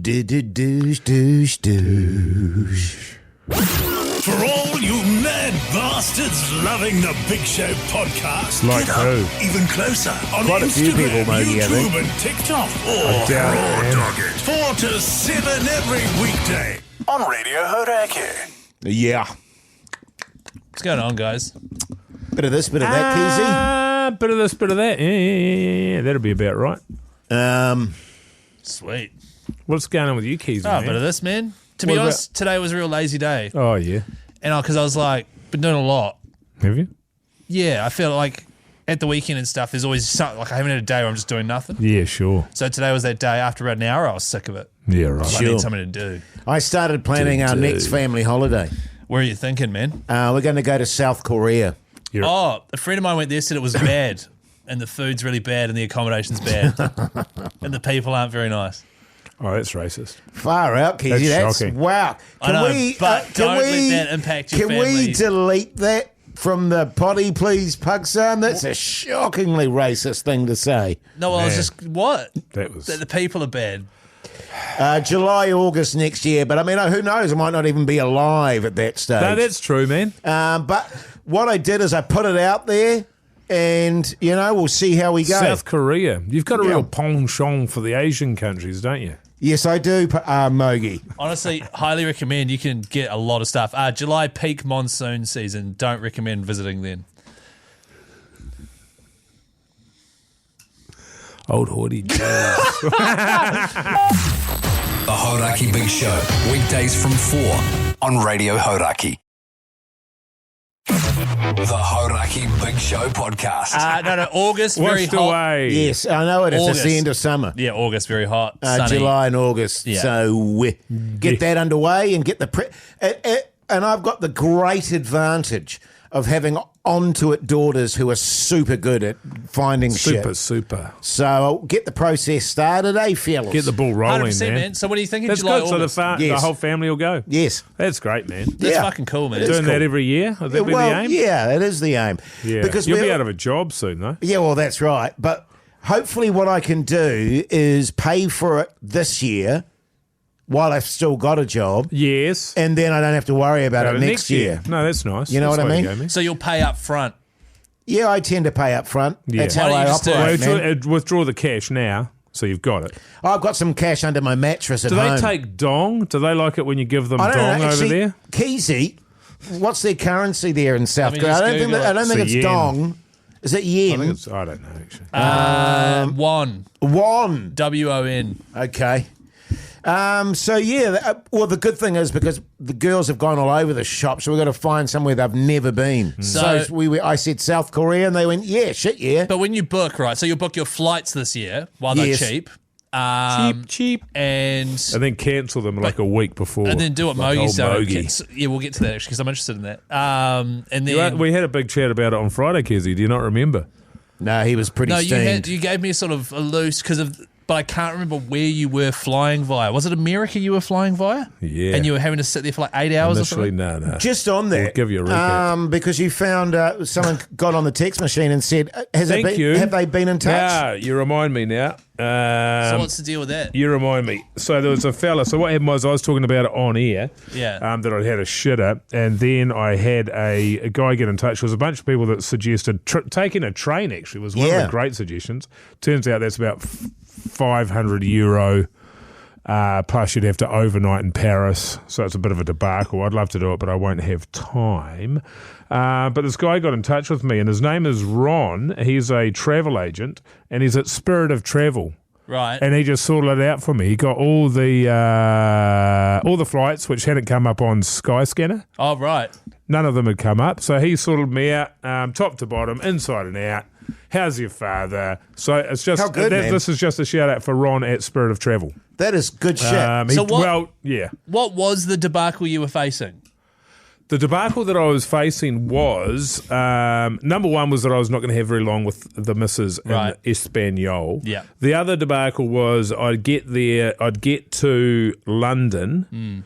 Douche, douche, douche. For all you mad bastards loving the Big Show podcast, Like get who? up even closer on Quite a few Instagram, people, maybe, I think. YouTube and TikTok. Or doubt raw it, man. dog it. 4 to 7 every weekday on Radio Hauraki. Yeah. What's going on, guys? Bit of this, bit of that, Bit of this, bit of that. Yeah. That'll be about right. Keyzie. Sweet. What's going on with you, Keyzie? Oh, man? bit of this, man. To What be about- honest, today was a real lazy day. Oh, yeah. And because I was like, been doing a lot. Have you? Yeah, I feel like at the weekend and stuff, there's always something, like I haven't had a day where I'm just doing nothing. Yeah, sure. So today was that day. After about an hour, I was sick of it. Yeah, right. I Sure. need something to do. I started planning our next family holiday. Where are you thinking, man? We're going to go to South Korea. Oh, a friend of mine went there, said it was bad. And the food's really bad and the accommodation's bad. And the people aren't very nice. Oh, that's racist. Far out, Keyzie. That's That's shocking. wow. I know, but don't let that impact your Can we family. delete that from the poddy, please, Pugson? That's a shockingly racist thing to say. No, I was Man. just, what? That was... That the people are bad. July, August next year. But I mean, who knows? I might not even be alive at that stage. No, that's true, man. But what I did is I put it out there, and we'll see how we go. South Korea. You've got a Yeah. real penchant for the Asian countries, don't you? Yes, I do, Mogi. Honestly, highly recommend. You can get a lot of stuff. July, peak monsoon season. Don't recommend visiting then. Old Hoyte. The Hauraki Big Show, weekdays from 4 on Radio Hauraki. The Hauraki Big Show podcast. No, August, very Washed hot. away. Yes, I know it is. It's August. the end of summer. Yeah, August, very hot. Sunny. July and August. Yeah. So we get that underway and get the and I've got the great advantage of having onto it daughters who are super good at finding shit. Super. So I'll get the process started, fellas? Get the ball rolling, 100%, man. man. So what are you thinking? That's July, good. So August? the Yes. whole family will go. Yes. That's great, man. That's Yeah. fucking cool, man. It is Doing cool. that every year? Would that be the aim? Yeah, it is the aim. Yeah. Because You'll be we're- out of a job soon, though. Yeah, well, that's right. But hopefully what I can do is pay for it this year while I've still got a job, Yes. and then I don't have to worry about Go it to next year. No, that's nice. You know That's what I the way to mean? go, man. So you'll pay up front. Yeah, I tend to pay up front. Yeah. That's Why how don't I you just do operate, it? man. Withdraw the cash now, so you've got it. I've got some cash under my mattress at Do they home. take dong? Do they like it when you give them I don't dong know. over Actually, there? Keyzie, what's their currency there in South me Korea? I just don't think Google I don't think It's it's a yen. dong. Is it I yen? think it's, I don't know, actually. Won. Won. WON. Okay. So yeah, well, the good thing is because the girls have gone all over the shop, so we've got to find somewhere they've never been. So I said South Korea, and they went, yeah, shit, yeah. But when you book, right, so you'll book your flights this year while they're Yes. cheap. Cheap. And then cancel them like a week before. then do what Like Mogie's old done. Mogie. Yeah, we'll get to that actually because I'm interested in that. And then We had a big chat about it on Friday, Keyzie. Do you not remember? No, he was pretty no, steamed. you gave me a sort of a loose but I can't remember where you were flying via. Was it America you were flying via? Yeah. And you were having to sit there for like 8 hours or Initially, something? no. Just on that, We'll give you a recap. because you found someone got on the text machine and said, have they been in touch? Now, you remind me now. So what's the deal with that? You remind me. So there was a fella. So what happened was I was talking about it on air. Yeah. That I'd had a shitter, and then I had a guy get in touch. There was a bunch of people that suggested taking a train. Actually, was one of the great suggestions. Turns out that's about €500. Plus, you'd have to overnight in Paris, so it's a bit of a debacle. I'd love to do it, but I won't have time. But this guy got in touch with me, and his name is Ron. He's a travel agent, and he's at Spirit of Travel. Right. And he just sorted it out for me. He got all the flights which hadn't come up on Skyscanner. Oh, right. None of them had come up, so he sorted me out, top to bottom, inside and out. How's your father? So it's just How good, man. This is just a shout out for Ron at Spirit of Travel. That is good shit. What was the debacle you were facing? The debacle that I was facing was, number one was that I was not going to have very long with the missus in Espanol. Yeah. The other debacle was I'd get to London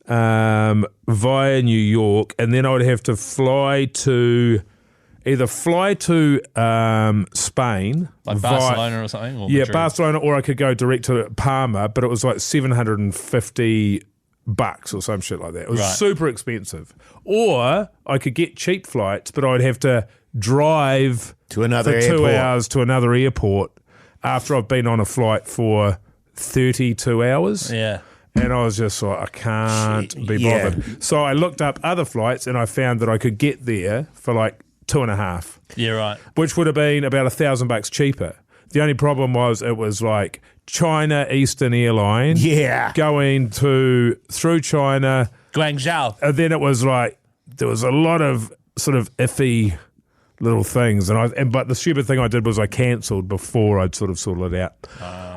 via New York, and then I would have to fly to either fly to Spain, Like Barcelona or something? Or yeah, Madrid? Barcelona, or I could go direct to Palma, but it was like $750 or some shit like that. It was Right. super expensive. Or I could get cheap flights, but I'd have to drive To another for 2 airport. hours to another airport after I've been on a flight for 32 hours. Yeah. And I was just like, I can't be yeah. bothered. So I looked up other flights and I found that I could get there for like 2.5, Yeah, right. which would have been about $1,000 cheaper. The only problem was it was like China Eastern Airline Yeah. going through China. Guangzhou. And then it was like, there was a lot of sort of iffy little things. But the stupid thing I did was I cancelled before I'd sort of sorted it out.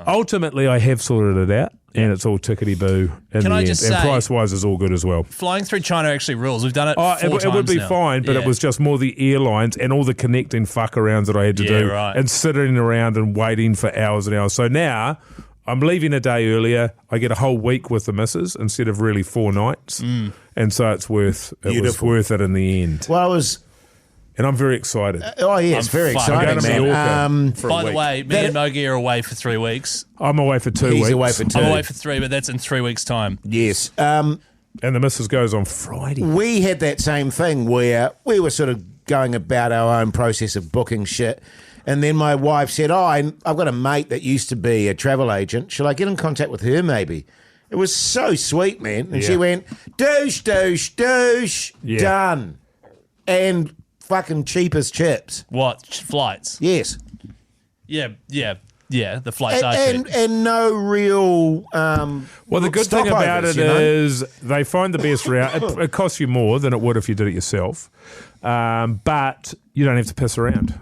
Ultimately, I have sorted it out. And it's all tickety-boo in Can the I end. just And say- price-wise is all good as well. Flying through China actually rules. We've done it Oh, four it would times be now. fine, but Yeah. it was just more the airlines and all the connecting fuck-arounds that I had to Yeah, do right. and sitting around and waiting for hours and hours. So now I'm leaving a day earlier. I get a whole week with the missus instead of really 4 nights. And so it was Beautiful. worth it in the end. Well, I was. And I'm very excited. Oh, yeah, it's I'm very fucking I'm going exciting, to man. Mallorca for a By the week. way, me and Mogi are away for 3 weeks. I'm away for 2 He's weeks. away for 2. I'm away for 3, but that's in 3 weeks' time. Yes. And the missus goes on Friday. We had that same thing where we were sort of going about our own process of booking shit. And then my wife said, I've got a mate that used to be a travel agent. Shall I get in contact with her maybe? It was so sweet, man. And she Yeah. went, douche, douche, douche, Yeah. done. And fucking cheap as chips. What? Flights? Yes. Yeah. The flights are cheap. And no real Well, the good thing about stopovers, it you know? is they find the best route. It costs you more than it would if you did it yourself, but you don't have to piss around.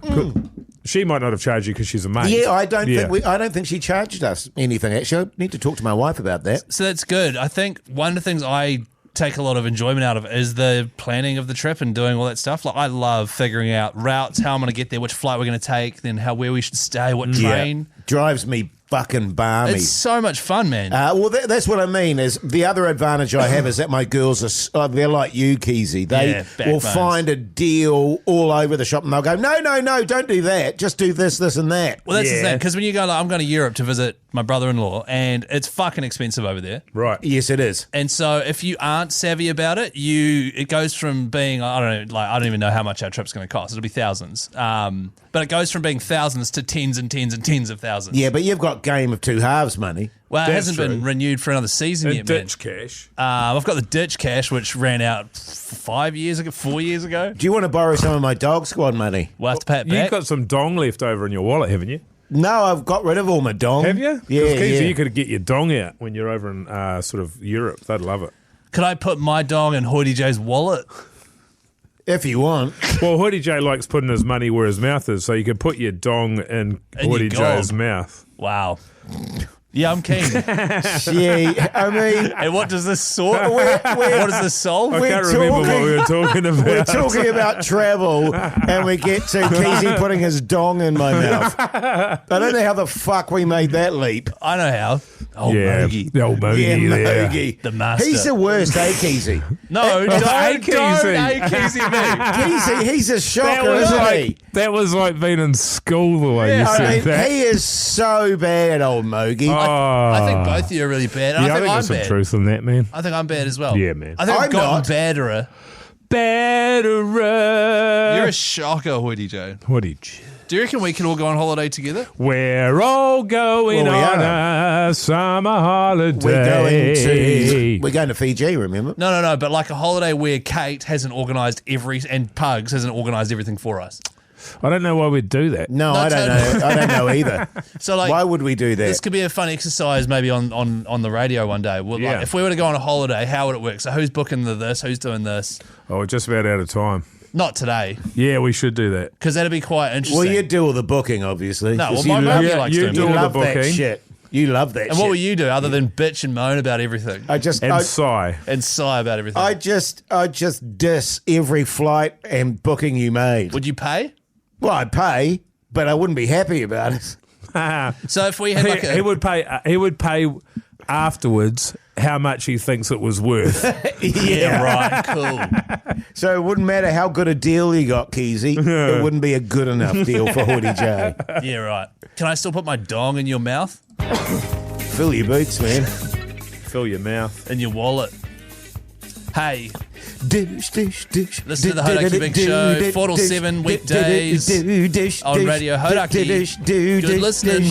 She might not have charged you because she's a mate. Yeah, I don't think she charged us anything. Actually, I need to talk to my wife about that. So that's good. I think one of the things I take a lot of enjoyment out of is the planning of the trip and doing all that stuff. Like I love figuring out routes, how I'm going to get there, which flight we're going to take, then where we should stay, what train. Drives me fucking balmy. It's so much fun, man. Well, that's what I mean. Is the other advantage I have is that my girls are they're like you, Keyzie. They Yeah, will backbones. find a deal all over the shop, and they'll go, no, don't do that. Just do this, and that. Well, that's the Yeah. thing, because when you go, like, I'm going to Europe to visit my brother-in-law, and it's fucking expensive over there. Right. Yes, it is. And so if you aren't savvy about it, it goes from being, I don't even know how much our trip's going to cost. It'll be thousands. But it goes from being thousands to tens and tens and tens of thousands. Yeah, but you've got Game of Two Halves money. Well, it That's hasn't been true. renewed for another season And yet, man. ditch cash. I've got the ditch cash, which ran out 4 years ago. Do you want to borrow some of my dog squad money? We'll have to pay it You've back. got some dong left over in your wallet, haven't you? No, I've got rid of all my dong. Have you? Yeah, Keyzie, yeah. you could get your dong out when you're over in sort of Europe. They'd love it. Could I put my dong in Hoyte J's wallet? If you want. Well, Hoyte J likes putting his money where his mouth is, so you could put your dong in your Hoyte J's gob. mouth. Wow. Yeah, I'm keen. Yeah, I mean, And what does this sort? What does this solve? I We're can't remember what talking- we were talking about. we're talking about travel, and we get to Keyzie putting his dong in my mouth. I don't know how the fuck we made that leap. I know how. Oh, Yeah, Mogi. the old Mogi Yeah, there. Mogi. The master. He's the worst, eh, Keyzie? No, don't Keyzie. Keyzie me. Keyzie, he's a That shocker, was isn't like he? that was like being in school the way you I said mean, that. he is so bad, old Mogi. I think both of you are really bad. And yeah, I think I'm there's some bad. truth in that, man. I think I'm bad as well. Yeah, man. I think I've I'm gotten not. badderer. Betterer. You're a shocker, Hoyte Joe. What did you? Do you reckon we can all go on holiday together? We're all going Well, we on a summer holiday. We're going to Fiji, remember? No, but like a holiday where Kate hasn't organised and Pugs hasn't organised everything for us. I don't know why we'd do that. No, No, I don't totally. know. I don't know either. So like, Why would we do this that? could be a fun exercise maybe on the radio one day. Well, Yeah. like, if we were to go on a holiday, how would it work? So who's booking this? Who's doing this? Oh, we're just about out of time. Not today, Yeah, we should do that. because that'd be quite interesting. Well, you do all the booking, obviously. No, 'cause well, my you mum love, likes you doing do it. all you the love that booking. shit. You love that shit. And what will you do other than bitch and moan about everything I just And sigh. and sigh about everything? I just diss every flight and booking you made. Would you pay? Well, I'd pay, but I wouldn't be happy about it. So if we had like he would pay. He would pay afterwards how much he thinks it was worth. Yeah, right. Cool. So it wouldn't matter how good a deal you got, Keyzie. It wouldn't be a good enough deal for Hoyte J. Yeah, right. Can I still put my dong in your mouth? Fill your boots, man. Fill your mouth. In your wallet. Hey, Dish, dish, dish. listen to the Hauraki Big Show, 4 till 7 weekdays on Radio Hauraki. Good listening.